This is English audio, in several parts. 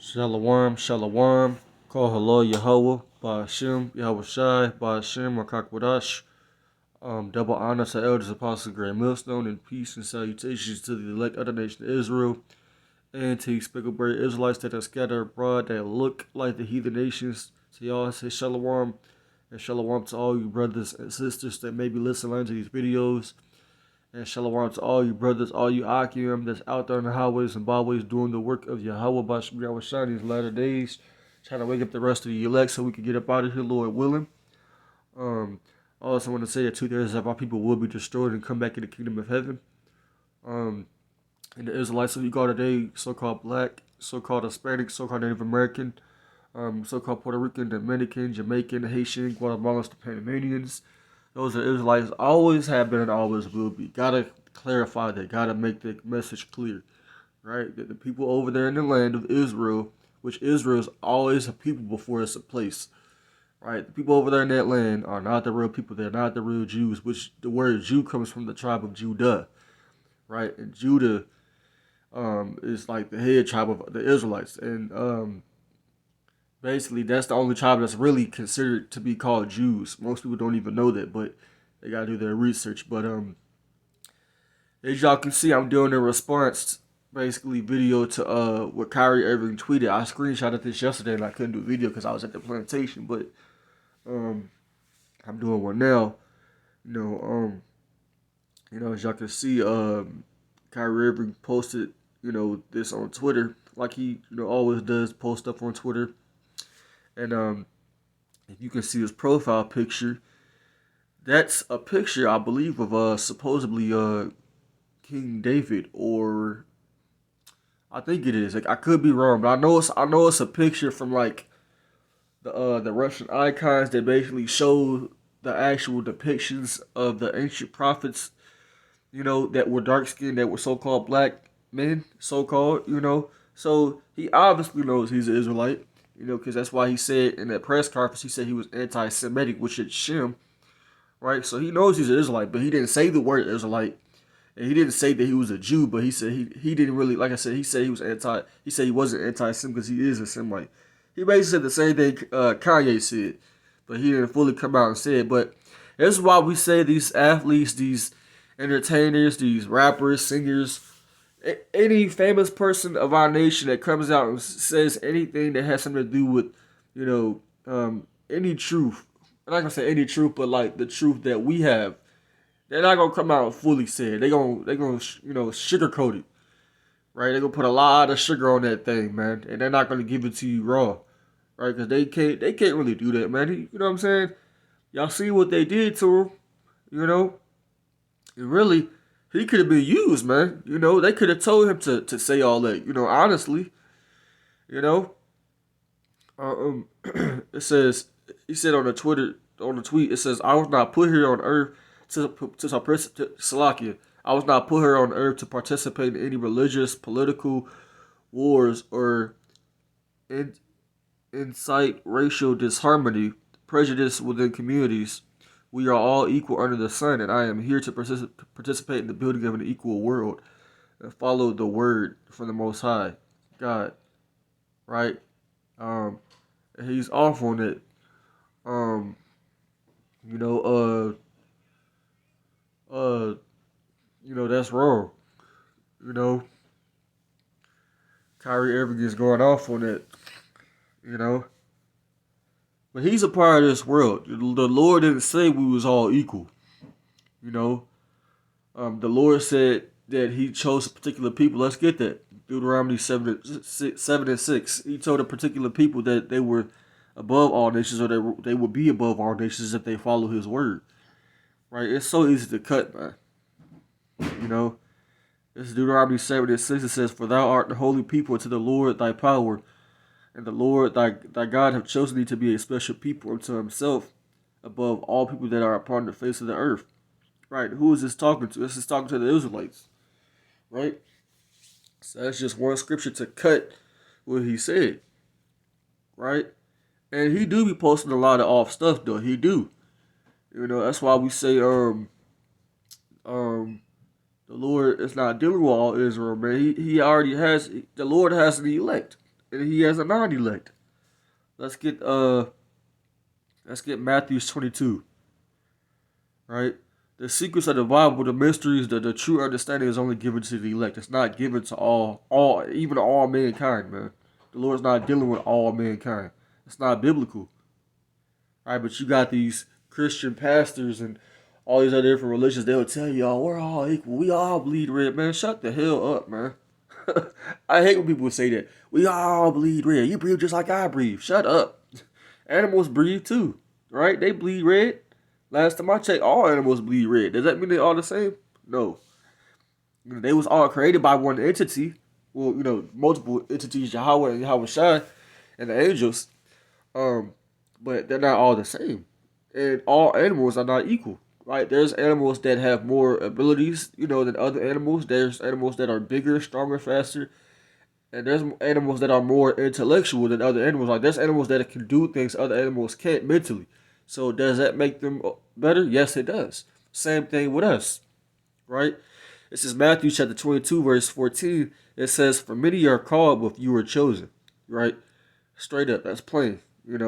Shalom, shalom. Call hello Yahweh, Ba'ashem, Yahweh Shai, Ba'ashem, Rakakwadash. Double honor to elders, apostles, grand millstone, and peace and salutations to the elect of the nation of Israel, and to speckled Israelites that are scattered abroad that look like the heathen nations. To y'all, I say shalom, and shalom to all you brothers and sisters that may be listening to these videos. And shalom to all you brothers, all you AHDAWAM that's out there in the highways and byways doing the work of Yahweh by Shai these latter days. Trying to wake up the rest of the elect so we can get up out of here, Lord willing. I also want to say that 2/3 of our people will be destroyed and come back in the kingdom of heaven. And the Israelites who you call today, so-called black, so-called Hispanic, so-called Native American, so-called Puerto Rican, Dominican, Jamaican, Haitian, Guatemala, the Panamanians. Those are Israelites, always have been and always will be. Gotta clarify that. Gotta make the message clear, right? That the people over there in the land of Israel, which Israel is always a people before it's a place, right? The people over there in that land are not the real people. They're not the real Jews, which the word Jew comes from the tribe of Judah, right? And Judah is like the head tribe of the Israelites. And basically, that's the only tribe that's really considered to be called Jews. Most people don't even know that, but they gotta do their research. But as y'all can see, I'm doing a response, basically, video to what Kyrie Irving tweeted. I screenshotted this yesterday and I couldn't do a video because I was at the plantation. But I'm doing one now. As y'all can see, Kyrie Irving posted, this on Twitter, like he, always does, post stuff on Twitter. And if you can see his profile picture, that's a picture, I believe, of supposedly King David, or I think it is. Like, I could be wrong, but I know it's a picture from like the Russian icons that basically show the actual depictions of the ancient prophets, that were dark skinned, that were so-called black men, so-called, So he obviously knows he's an Israelite. Because that's why he said in that press conference, he said he was anti-Semitic, which is Shem, right? So he knows he's an Israelite, but he didn't say the word Israelite, and he didn't say that he was a Jew, but he said he didn't really, like I said, he said he said he wasn't anti-Sem because he is a Semite. He basically said the same thing Kanye said, but he didn't fully come out and say it. But this is why we say these athletes, these entertainers, these rappers, singers, any famous person of our nation that comes out and says anything that has something to do with, any truth. I'm not gonna say any truth, but like the truth that we have, they're not gonna come out and fully say it. They're gonna sugarcoat it, right? They're gonna put a lot of sugar on that thing, man, and they're not gonna give it to you raw, right? Because they can't really do that, man. You know what I'm saying? Y'all see what they did to him, and really. He could have been used, man. They could have told him to say all that. Honestly. It says, he said on the tweet, it says, I was not put here on earth Salakia. I was not put here on earth to participate in any religious, political wars or incite racial disharmony, prejudice within communities. We are all equal under the sun, and I am here to participate in the building of an equal world and follow the word from the Most High, God, right? And he's off on it. That's wrong. Kyrie Irving is going off on it. But he's a part of this world. The Lord didn't say we was all equal. The Lord said that he chose a particular people. Let's get that. Deuteronomy 7 and 6. He told a particular people that they were above all nations, or they would be above all nations if they follow his word. Right? It's so easy to cut, man. It's Deuteronomy 7 and 6. It says, For thou art the holy people to the Lord thy power, and the Lord thy God have chosen thee to be a special people unto himself above all people that are upon the face of the earth. Right? Who is this talking to? This is talking to the Israelites. Right? So that's just one scripture to cut what he said. Right? And he do be posting a lot of off stuff, though. He do. That's why we say the Lord is not dealing with all Israel, man. He already has, the Lord has the elect. and he has a non-elect. Let's get Matthew 22. Right? The secrets of the Bible, the mysteries, the true understanding is only given to the elect. It's not given to even all mankind, man. The Lord's not dealing with all mankind. It's not biblical. Right? But you got these Christian pastors and all these other different religions, they'll tell y'all, we're all equal. We all bleed red, man. Shut the hell up, man. I hate when people say that. We all bleed red. You breathe just like I breathe. Shut up. Animals breathe too, right? They bleed red. Last time I checked, all animals bleed red. Does that mean they all the same? No. They was all created by one entity. Well, multiple entities, Yahweh and Yahawashi and the angels. But they're not all the same. And all animals are not equal, right? There's animals that have more abilities, than other animals. There's animals that are bigger, stronger, faster. And there's animals that are more intellectual than other animals. Like, there's animals that can do things other animals can't mentally. So does that make them better? Yes, it does. Same thing with us, right? This is Matthew chapter 22, verse 14. It says, for many are called, but few are chosen, right? Straight up, that's plain. You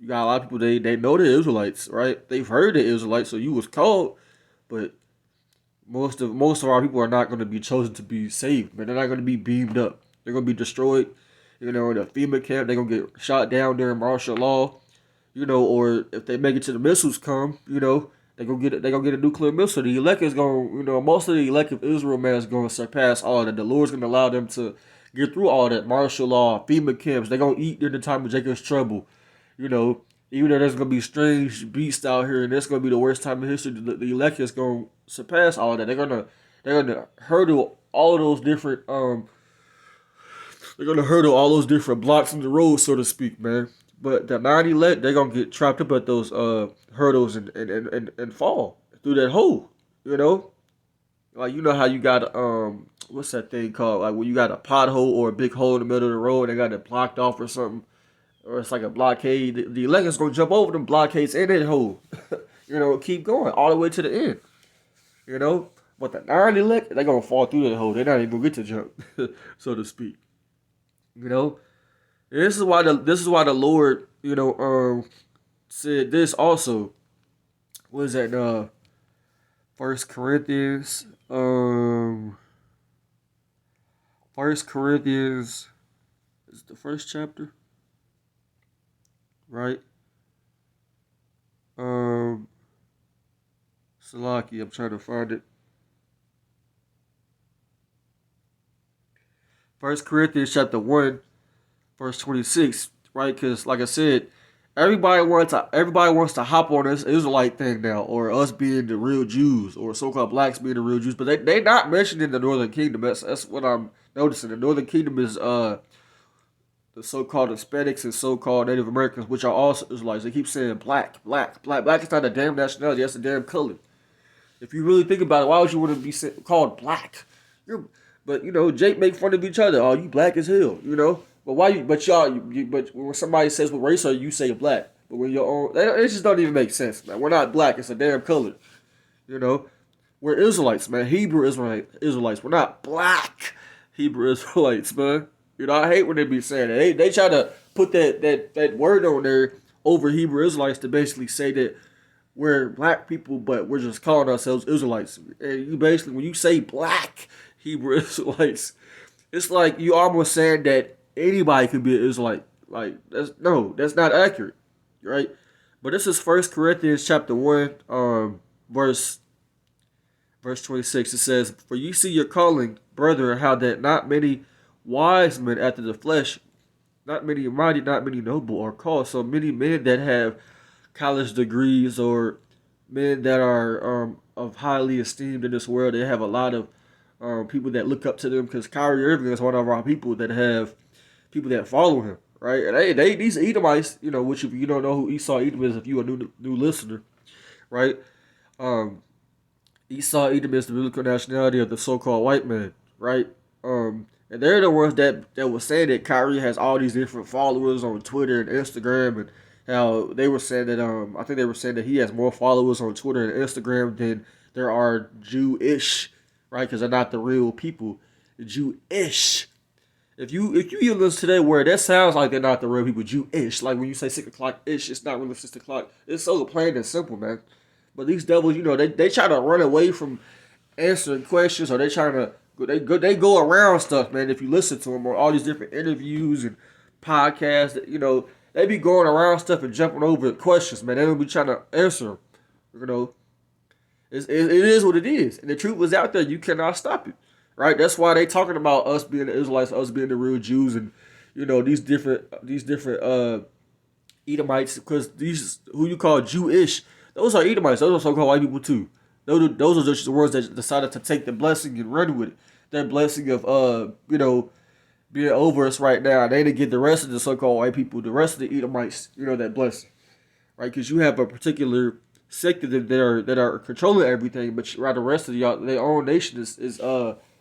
got a lot of people, they know the Israelites, right? They've heard the Israelites, so you was called, but most of our people are not going to be chosen to be saved, man. They're not going to be beamed up. They're going to be destroyed, in the FEMA camp. They're going to get shot down during martial law. Or if they make it to the missiles come, they're gonna get a nuclear missile. The elect is gonna, most of the elect of Israel, man, is gonna surpass all that. The Lord's gonna allow them to get through all that martial law, FEMA camps. They're gonna eat during the time of Jacob's trouble. Even though there's gonna be strange beasts out here, and that's gonna be the worst time in history, the elect is gonna surpass all that. They're gonna hurdle all of those different They're gonna hurdle all those different blocks in the road, so to speak, man. But the non-elect, they're going to get trapped up at those hurdles and fall through that hole, Like, how you got, what's that thing called? Like, when you got a pothole or a big hole in the middle of the road and they got it blocked off or something. Or it's like a blockade. The elect is going to jump over them blockades in that hole. Keep going all the way to the end. But the non-elect, they're going to fall through that hole. They're not even going to get to jump, so to speak. This is why the Lord, said this also. What is that? 1 Corinthians. 1 Corinthians is the first chapter, right? Salaki, I'm trying to find it. 1 Corinthians chapter 1. Verse 26, right? Because, like I said, everybody wants to hop on this Israelite thing now, or us being the real Jews, or so-called blacks being the real Jews. But they not mentioned in the Northern Kingdom. That's what I'm noticing. The Northern Kingdom is the so-called Hispanics and so-called Native Americans, which are also Israelites. They keep saying black, black, black. Black is not a damn nationality. That's a damn color. If you really think about it, why would you want to be called black? But Jake make fun of each other. Oh, you black as hell, But why you? But but when somebody says what race are you, say black. But when your own, it just don't even make sense, man. We're not black. It's a damn color. We're Israelites, man. Hebrew Israelites. We're not black Hebrew Israelites, man. I hate when they be saying that. They try to put that word on there over Hebrew Israelites to basically say that we're black people, but we're just calling ourselves Israelites. And you basically, when you say black Hebrew Israelites, it's like you almost saying that anybody could be an Israelite. Like, that's not accurate, right? But this is 1 Corinthians chapter 1, verse 26. It says, for you see your calling, brethren, how that not many wise men after the flesh, not many mighty, not many noble are called. So many men that have college degrees or men that are of highly esteemed in this world, they have a lot of people that look up to them, because Kyrie Irving is one of our people that have people that follow him, right? And these Edomites, which if you don't know who Esau Edom is, if you're a new listener, right? Esau Edom is the biblical nationality of the so-called white man, right? And they're the ones that were saying that Kyrie has all these different followers on Twitter and Instagram, and how they were saying that I think they were saying that he has more followers on Twitter and Instagram than there are Jewish, right? Because they're not the real people. Jewish. If you even listen to that word, that sounds like they're not the real people. Jewish, like when you say 6 o'clock ish, it's not really 6 o'clock. It's so plain and simple, man. But these devils, they try to run away from answering questions, or they trying to they go around stuff, man. If you listen to them on all these different interviews and podcasts, they be going around stuff and jumping over questions, man. They don't be trying to answer them. You know, it is what it is, and the truth is out there. You cannot stop it, right? That's why they talking about us being the Israelites, us being the real Jews, and these different Edomites, because these who you call Jewish, those are Edomites. Those are so-called white people too. Those are just the ones that decided to take the blessing and run with it. That blessing of being over us right now. They didn't get the rest of the so-called white people, the rest of the Edomites, that blessing, right? Because you have a particular sector that are controlling everything, but the rest of their own nation is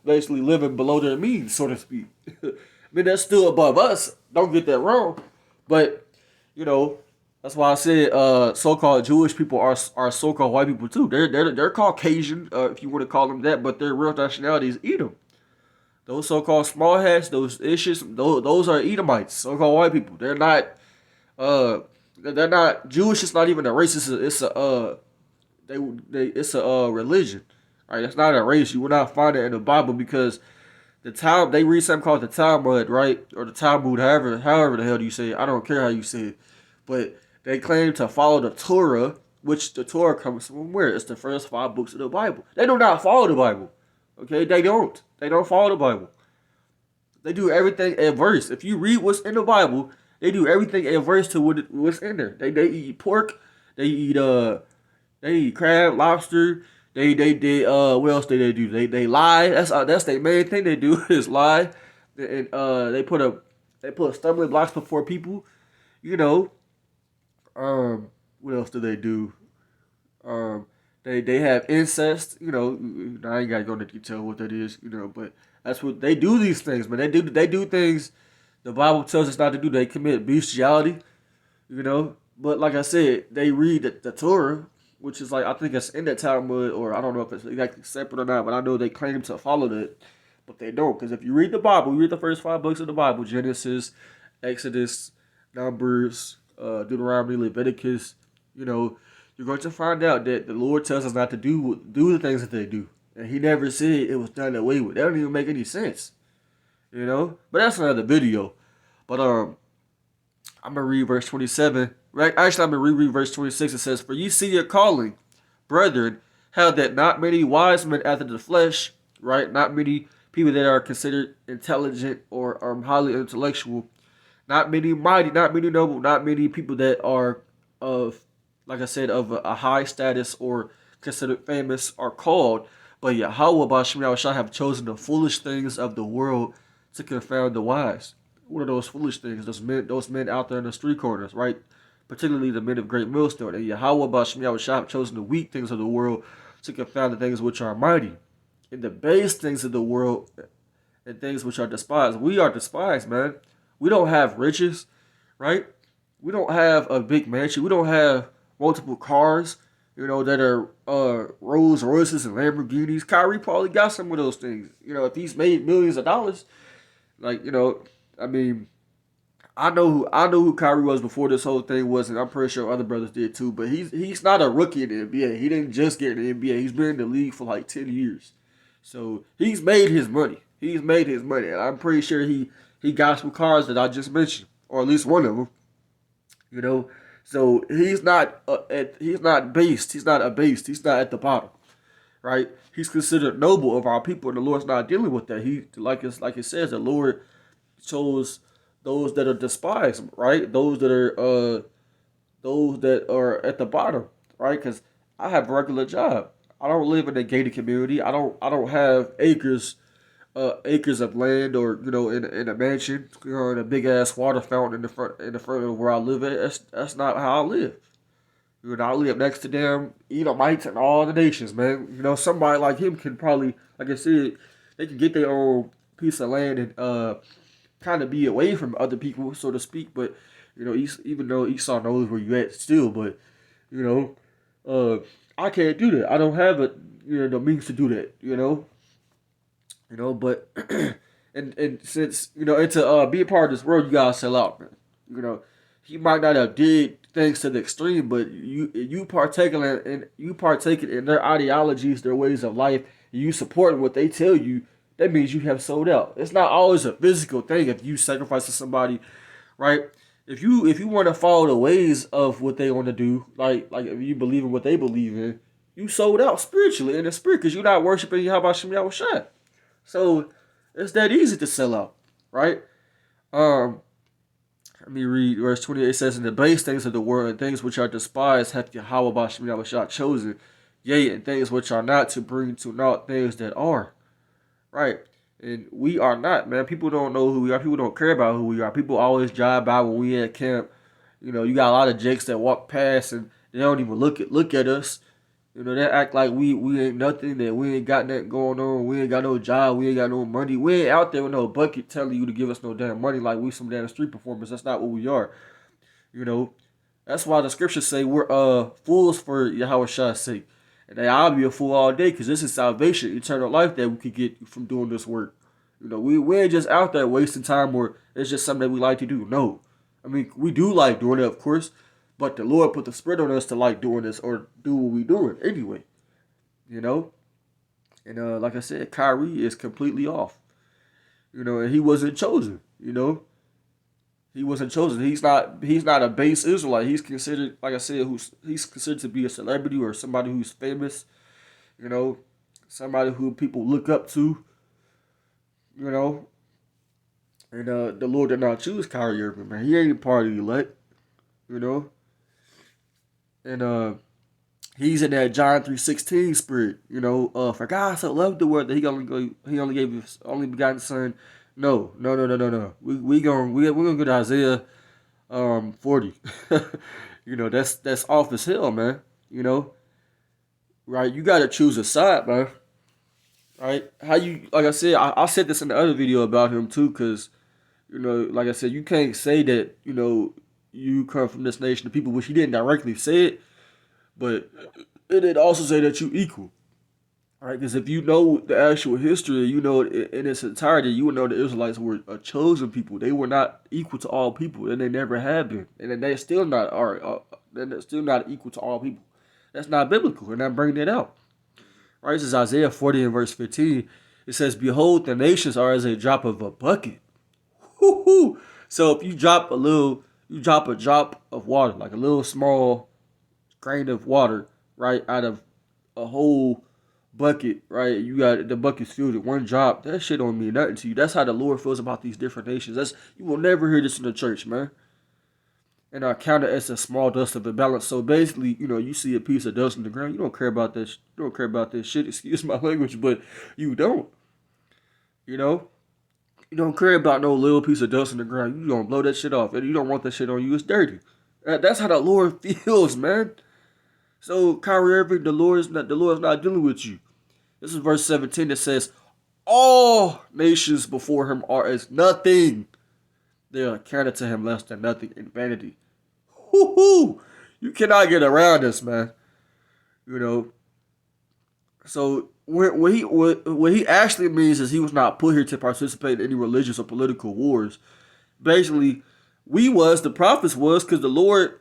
basically living below their means, so to speak. I mean, that's still above us. Don't get that wrong, but that's why I said so-called Jewish people are so-called white people too. They're Caucasian, if you want to call them that, but their real nationality is Edom. Those so-called small hats, those issues, those are Edomites, so-called white people. They're not Jewish. It's not even a race. It's a religion. Right? It's not a race. You will not find it in the Bible, because they read something called the Talmud, right, or the Talmud, however the hell you say it. I don't care how you say it, but they claim to follow the Torah, which the Torah comes from where? It's the first 5 books of the Bible. They do not follow the Bible. Okay, they don't. They don't follow the Bible. They do everything adverse. If you read what's in the Bible, they do everything adverse to what's in there. They eat pork. They eat crab, lobster. They what else do they do? They lie. That's their main thing they do is lie. And they put stumbling blocks before people. What else do they do? They have incest. I ain't gotta go into detail what that is. But that's what they do. These things, man. They do things the Bible tells us not to do. They commit bestiality. But like I said, they read the Torah, which is like, I think it's in the Talmud, or I don't know if it's exactly separate or not, but I know they claim to follow that, but they don't. Because if you read the Bible, you read the first 5 books of the Bible: Genesis, Exodus, Numbers, Deuteronomy, Leviticus. You're going to find out that the Lord tells us not to do the things that they do, and He never said it was done away with. That don't even make any sense. But that's another video. But I'm gonna read verse 27. Right? Actually, I'm gonna reread verse 26. It says, "For ye see your calling, brethren, how that not many wise men after the flesh," right? Not many people that are considered intelligent or highly intellectual, not many mighty, not many noble, not many people that are of, like I said, of a high status or considered famous are called, but Yahweh YASHAMIAHLA have chosen the foolish things of the world to confound the wise. What are those foolish things? Those men out there in the street corners, right? Particularly the men of great millstone. And Yahweh YASHAMIAHLA have chosen the weak things of the world to confound the things which are mighty, and the base things of the world and things which are despised. We are despised, man. We don't have riches, right? We don't have a big mansion. We don't have multiple cars, that are Rolls Royces and Lamborghinis. Kyrie probably got some of those things. If he's made millions of dollars, I mean, I know who Kyrie was before this whole thing was, and I'm pretty sure other brothers did too. But he's not a rookie in the NBA. He didn't just get in the NBA. He's been in the league for like 10 years. So he's made his money. And I'm pretty sure he got some cars that I just mentioned, or at least one of them. So he's not based. He's not a beast. He's not at the bottom, right? He's considered noble of our people, and the Lord's not dealing with that. He like it says, the Lord chose those that are despised, right? Those that are at the bottom, right? Because I have a regular job. I don't live in a gated community. I don't have acres of land, or in a mansion, in a big ass water fountain in the front of where I live at. That's not how I live. I live next to them Edomites and all the nations, man. Somebody like him can probably, like I said, they can get their own piece of land and kind of be away from other people, so to speak. But even though Esau knows where you at still, but I can't do that. I don't have the means to do that. But And since, you know, and to be a part of this world, you gotta sell out, man. You know, he might not have did things to the extreme, but you partaking you partaking in their ideologies, their ways of life, and you supporting what they tell you. That means you have sold out. It's not always a physical thing if you sacrifice to somebody, right? If you want to follow the ways of what they want to do, like if you believe in what they believe in, you sold out spiritually in the spirit because you're not worshiping YASHAMIAHLA. So it's that easy to sell out, right? Let me read verse 28. It says, "In the base things of the world and things which are despised hath Yahweh BaShem chosen, yea, and things which are not, to bring to naught things that are." Right? And we are not, man. People don't know who we are. People don't care about who we are. People always drive by when we at camp. You know, you got a lot of jakes that walk past and they don't even look at us. You know, they act like we ain't nothing, that we ain't got nothing going on, we ain't got no job, we ain't got no money. We ain't out there with no bucket telling you to give us no damn money like we some damn street performers. That's not what we are. You know, that's why the scriptures say we're fools for Yahweh's sake. And I'll be a fool all day because this is salvation, eternal life that we could get from doing this work. You know, we ain't just out there wasting time or it's just something that we like to do. No. I mean, we do like doing it, of course. But the Lord put the Spirit on us to like doing this or do what we doing anyway. You know? And like I said, Kyrie is completely off. You know, and he wasn't chosen, you know? He wasn't chosen. He's not a base Israelite. He's considered, like I said, he's considered to be a celebrity or somebody who's famous, you know, somebody who people look up to, you know. And the Lord did not choose Kyrie Irving, man. He ain't a part of the elect, you know. And he's in that John 3:16 spirit, you know. For God so loved the world that he only gave his only begotten son. No. We're gonna go to Isaiah 40. You know, that's off as hell, man. You know, right? You gotta choose a side, man. Right? How you, like I said, I said this in the other video about him too, because, you know, like I said, you can't say that, you know, you come from this nation of people, which he didn't directly say it, but it did also say that you equal. Right? Because if you know the actual history, you know in its entirety, you would know the Israelites were a chosen people. They were not equal to all people, and they never have been, and they still not are. They're still not equal to all people. That's not biblical, and I'm bringing it out. Right? This is Isaiah 40 and verse 15. It says, "Behold, the nations are as a drop of a bucket." Woo-hoo. So if you drop a drop of water, like a little small grain of water, right, out of a whole bucket, right? You got the bucket's filled with one drop. That shit don't mean nothing to you. That's how the Lord feels about these different nations. You will never hear this in the church, man. And I count it as a small dust of the balance. So basically, you know, you see a piece of dust on the ground, you don't care about this. You don't care about this shit. Excuse my language, but you don't. You know, you don't care about no little piece of dust on the ground. You don't blow that shit off, and you don't want that shit on you. It's dirty. That's how the Lord feels, man. So Kyrie Irving, the Lord's not dealing with you. This is verse 17 that says, "All nations before him are as nothing. They are counted to him less than nothing in vanity." Whoo-hoo! You cannot get around this, man. You know. So what he actually means is he was not put here to participate in any religious or political wars. Basically, the prophets was, because the Lord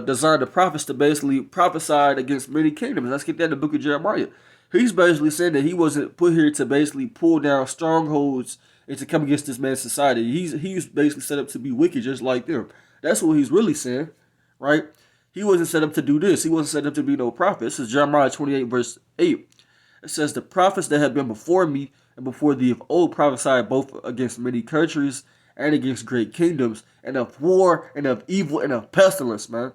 designed the prophets to basically prophesy against many kingdoms. Let's get that in the book of Jeremiah. He's basically saying that he wasn't put here to basically pull down strongholds and to come against this man's society. He's basically set up to be wicked just like them. That's what he's really saying, right? He wasn't set up to do this. He wasn't set up to be no prophet. This is Jeremiah 28 verse 8. It says, "The prophets that have been before me and before thee of old prophesied both against many countries and against great kingdoms, and of war and of evil and of pestilence," man.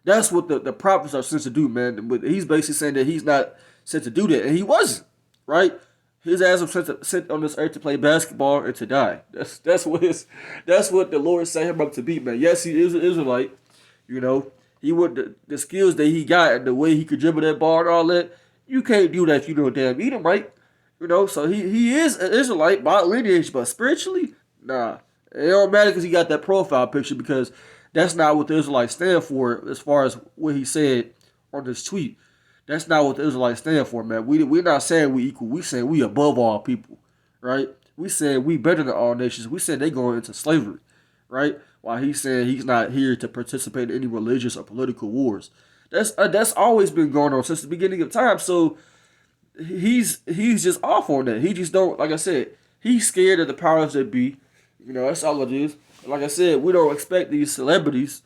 That's what the prophets are sent to do, man. But he's basically saying that he's not sent to do that, and he wasn't, right? His ass was sent on this earth to play basketball and to die. That's what the Lord set him up to be, man. Yes, he is an Israelite, you know. He would the skills that he got and the way he could dribble that ball and all that. You can't do that if you don't damn eat him, right? You know, so he is an Israelite by lineage, but spiritually, nah. It don't matter because he got that profile picture, because that's not what the Israelites stand for as far as what he said on this tweet. That's not what the Israelites stand for, man. We're not saying we equal. We saying we above all people, right? we said we better than all nations. We said they going into slavery, right? While he's saying he's not here to participate in any religious or political wars. That's always been going on since the beginning of time. So he's just off on that. He just don't, like I said, he's scared of the powers that be. You know, that's all it is. Like I said, we don't expect these celebrities,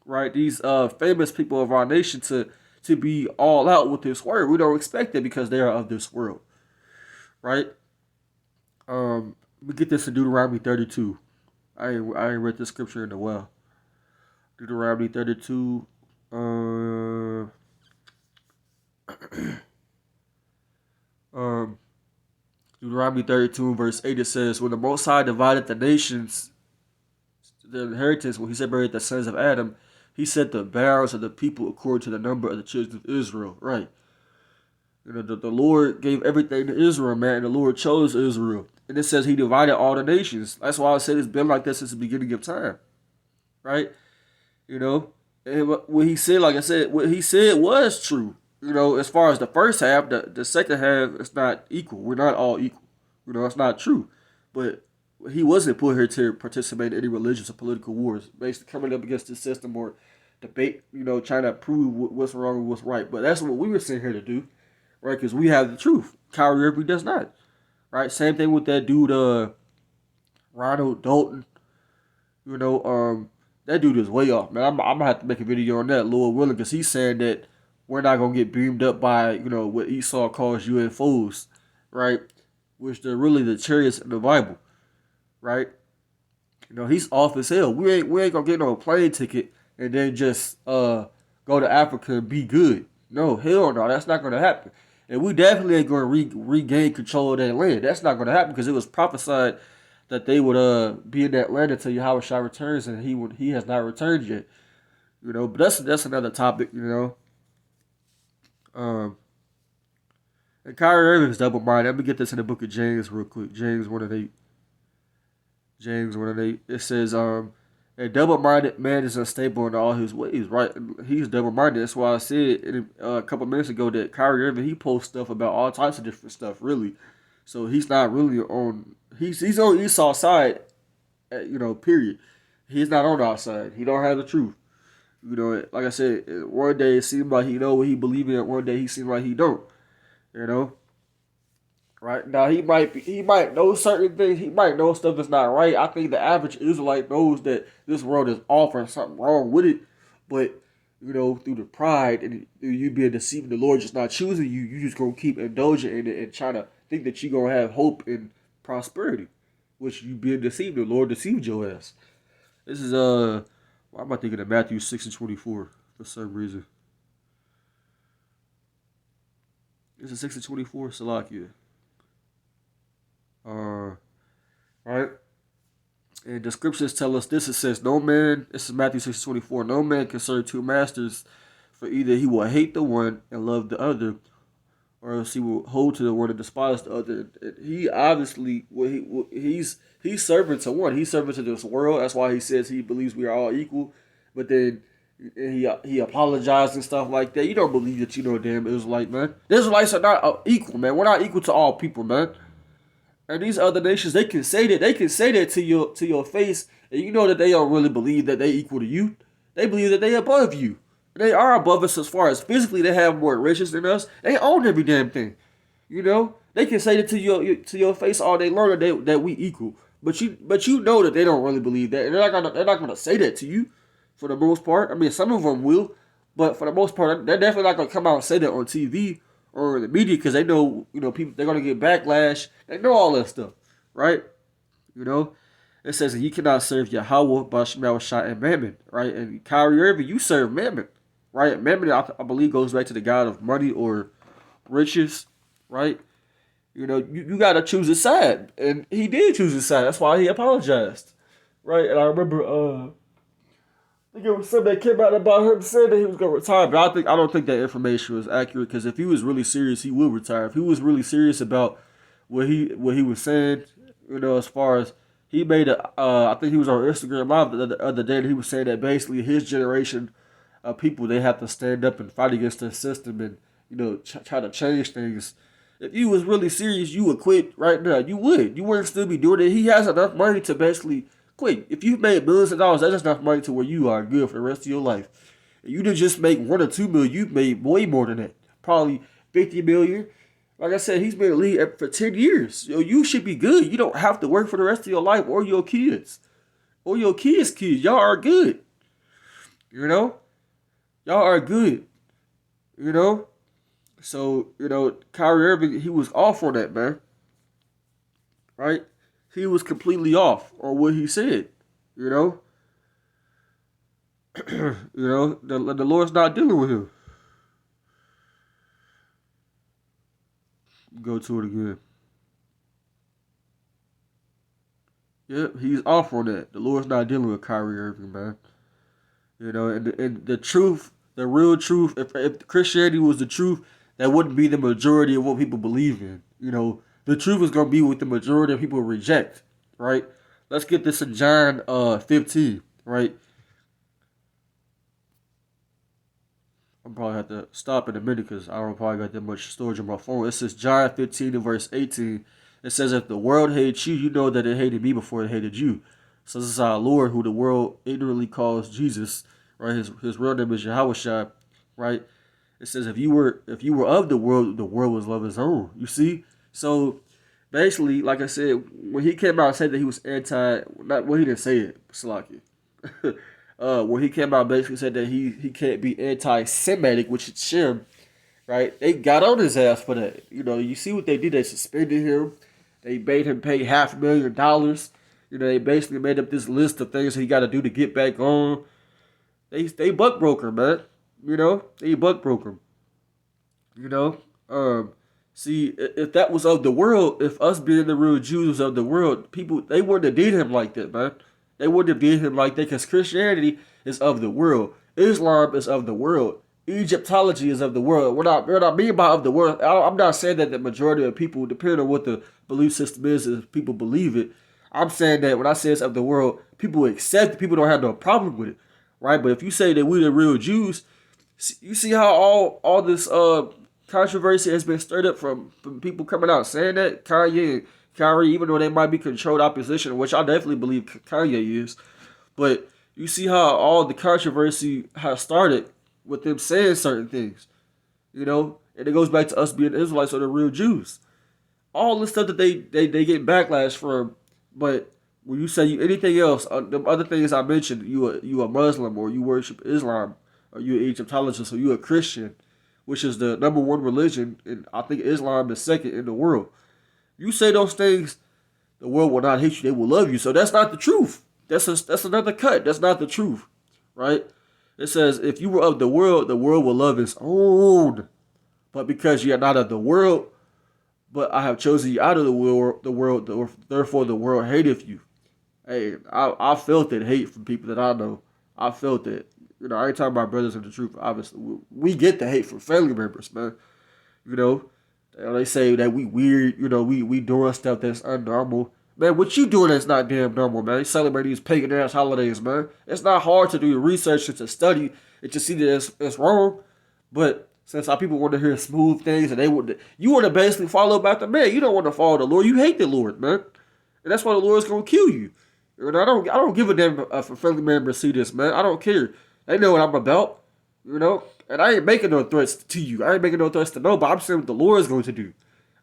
right? These famous people of our nation to be all out with this word. We don't expect it because they are of this world, right? We get this in Deuteronomy 32. I ain't read this scripture in a while. Deuteronomy 32. Deuteronomy 32 verse 8, it says, when the Most High divided the nations, the inheritance, when he separated the sons of Adam, he set the bounds of the people according to the number of the children of Israel. Right. You know, the Lord gave everything to Israel, man, and the Lord chose Israel. And it says he divided all the nations. That's why I said it's been like this since the beginning of time. Right? You know, and what he said, like I said, what he said was true. You know, as far as the first half, the second half, it's not equal. We're not all equal. You know, it's not true. But he wasn't put here to participate in any religious or political wars, basically coming up against the system or debate, you know, trying to prove what's wrong and what's right. But that's what we were sent here to do, right? Because we have the truth. Kyrie Irving does not, right? Same thing with that dude, Ronald Dalton. You know, that dude is way off, man. I'm gonna have to make a video on that, Lord willing, because he's saying that we're not gonna get beamed up by, you know, what Esau calls UFOs, right? Which they're really the chariots in the Bible, right? You know, he's off as hell. We ain't gonna get no plane ticket and then just go to Africa and be good. No, hell no, that's not gonna happen. And we definitely ain't gonna regain control of that land. That's not gonna happen because it was prophesied that they would be in that land until YAHSHAWAR returns, and he has not returned yet. You know, but that's another topic, you know. And Kyrie Irving is double-minded. Let me get this in the book of James real quick. James 1:8. James 1:8. It says, a double-minded man is unstable in all his ways, right? He's double-minded. That's why I said a couple minutes ago that Kyrie Irving, he posts stuff about all types of different stuff, really. So he's not really on, he's on Esau's side, you know, period. He's not on our side. He don't have the truth. You know, like I said, one day it seems like he know what he believes in, one day he seems like he don't. You know? Right? Now he might know certain things, he might know stuff that's not right. I think the average Israelite knows that this world is off or something wrong with it. But, you know, through the pride and you being deceiving, the Lord just not choosing you, you just gonna keep indulging in it and trying to think that you're gonna have hope and prosperity. Which you being deceived, the Lord deceived your ass. This is why am I thinking of Matthew 6:24 for some reason? This is 6:24, Salakia. Right? And the scriptures tell us this. It says, no man, this is Matthew 6:24, no man can serve two masters, for either he will hate the one and love the other, or else he will hold to the one and despise the other. And he obviously, he's serving to one. He's serving to this world. That's why he says he believes we are all equal. But then he apologized and stuff like that. You don't believe that you know damn Israelite, man. The Israelites are not equal, man. We're not equal to all people, man. And these other nations, they can say that. They can say that to your face, and you know that they don't really believe that they equal to you. They believe that they above you. They are above us as far as physically. They have more riches than us. They own every damn thing. You know, they can say that to your face all day long that we equal. But you know that they don't really believe that, and they're not gonna say that to you. For the most part, I mean, some of them will, but for the most part, they're definitely not gonna come out and say that on TV or in the media because they know, you know, people, they're gonna get backlash. They know all that stuff, right? You know, it says that you cannot serve Yahweh, Bashmel, and Mammon, right? And Kyrie Irving, you serve Mammon, right? Mammon, I believe, goes back to the god of money or riches, right? You know, you got to choose a side, and he did choose a side. That's why he apologized, right? And I remember, I think it was something that came out about him saying that he was gonna retire, but I don't think that information was accurate. Because if he was really serious, he will retire. If he was really serious about what he was saying, you know, as far as he made I think he was on Instagram Live the other day, and he was saying that basically his generation of people, they have to stand up and fight against the system and, you know, try to change things. If you was really serious, you would quit right now. You would. You wouldn't still be doing it. He has enough money to basically quit. If you've made millions of dollars, that's enough money to where you are good for the rest of your life. If you didn't just make 1 or 2 million, you made way more than that. Probably 50 million. Like I said, he's been in the league for 10 years. Yo, you should be good. You don't have to work for the rest of your life or your kids. Or your kids' kids. Y'all are good. You know? Y'all are good. You know? So, Kyrie Irving, he was off on that, man. Right? He was completely off on what he said. You know? The Lord's not dealing with him. Go to it again. Yep, he's off on that. The Lord's not dealing with Kyrie Irving, man. And the truth, the real truth, if Christianity was the truth, that wouldn't be the majority of what people believe in. The truth is going to be what the majority of people reject, right? Let's get this in John 15, right? I'll probably have to stop in a minute because I don't probably got that much storage on my phone. It says John 15 and verse 18. It says, if the world hates you, you know that it hated me before it hated you. So this is our Lord, who the world ignorantly calls Jesus, right? His real name is Yahushua, right? It says if you were of the world was love his own. You see? So basically, like I said, when he came out and said that he was he didn't say it, Salaki. When he came out, basically said that he can't be anti-Semitic, which is Shem, right? They got on his ass for that. You see what they did? They suspended him. They made him pay $500,000. They basically made up this list of things he got to do to get back on. They buck broke him, man. They buck broke him. See, if that was of the world, if us being the real Jews was of the world, people, they wouldn't have did him like that, man. They wouldn't have did him like that because Christianity is of the world. Islam is of the world. Egyptology is of the world. What I mean by of the world, I'm not saying that the majority of people, depending on what the belief system is, if people believe it, I'm saying that when I say it's of the world, people accept it. People don't have no problem with it, right? But if you say that we're the real Jews, you see how all this controversy has been stirred up from people coming out saying that Kanye and Kyrie, even though they might be controlled opposition, which I definitely believe Kanye is, but you see how all the controversy has started with them saying certain things, and it goes back to us being Israelites or the real Jews. All the stuff that they get backlash from, but when you say anything else, the other things I mentioned, you a Muslim or you worship Islam or you an Egyptologist or you a Christian, which is the number one religion, and I think Islam is second in the world. You say those things, the world will not hate you; they will love you. So that's not the truth. That's another cut. That's not the truth, right? It says, if you were of the world will love its own. But because you are not of the world, but I have chosen you out of the world, therefore the world hateth you. Hey, I felt that hate from people that I know. I felt that. I ain't talking about brothers in the truth. Obviously, we get the hate from family members, man. They say that we weird. We doing stuff that's unnormal. Man, what you doing that's not damn normal, man. You celebrate these pagan ass holidays, man. It's not hard to do your research and to study and to see that it's wrong. But since our people want to hear smooth things and you want to basically follow about the man. You don't want to follow the Lord. You hate the Lord, man. And that's why the Lord's gonna kill you. I don't give a damn if a family member see this, man. I don't care. They know what I'm about, And I ain't making no threats to you. I ain't making no threats to nobody. I'm saying what the Lord is going to do.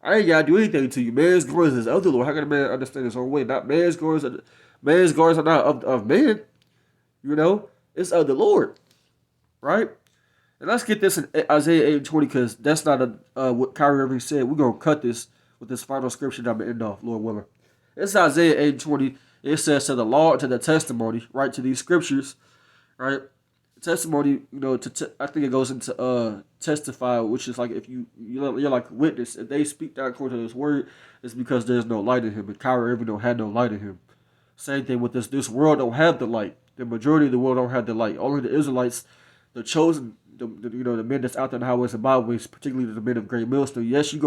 I ain't gotta do anything to you. Man's glories is of the Lord. How can a man understand his own way? Not man's glories. Man's glories are not of man. It's of the Lord, right? And let's get this in Isaiah 8:20 because that's not what Kyrie Irving said. We're gonna cut this with this final scripture that I'm gonna end off, Lord willing. It's Isaiah 8:20. It says to the law, to the testimony, right? To these scriptures, right? Testimony, I think it goes into testify, which is like if you're like a witness. If they speak down according to this word, it's because there's no light in him. And Kyrie Irving don't have no light in him. Same thing with this world don't have the light. The majority of the world don't have the light. Only the Israelites, the chosen, the men that's out there in the highways and byways, particularly the men of great millstone. Yes, I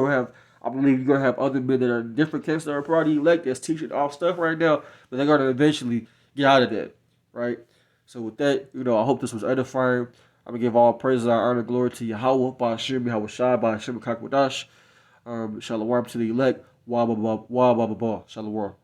believe you're gonna have other men that are in different camps that are party elect that's teaching off stuff right now, but they're gonna eventually get out of that, right? So with that, I hope this was edifying. I'm going to give all praises, honor, glory to Yahweh, by Hashem, Yahweh Shai, by Hashem, Kakwadash. Shalom to the elect. YASHAMIAHLA. Shalom.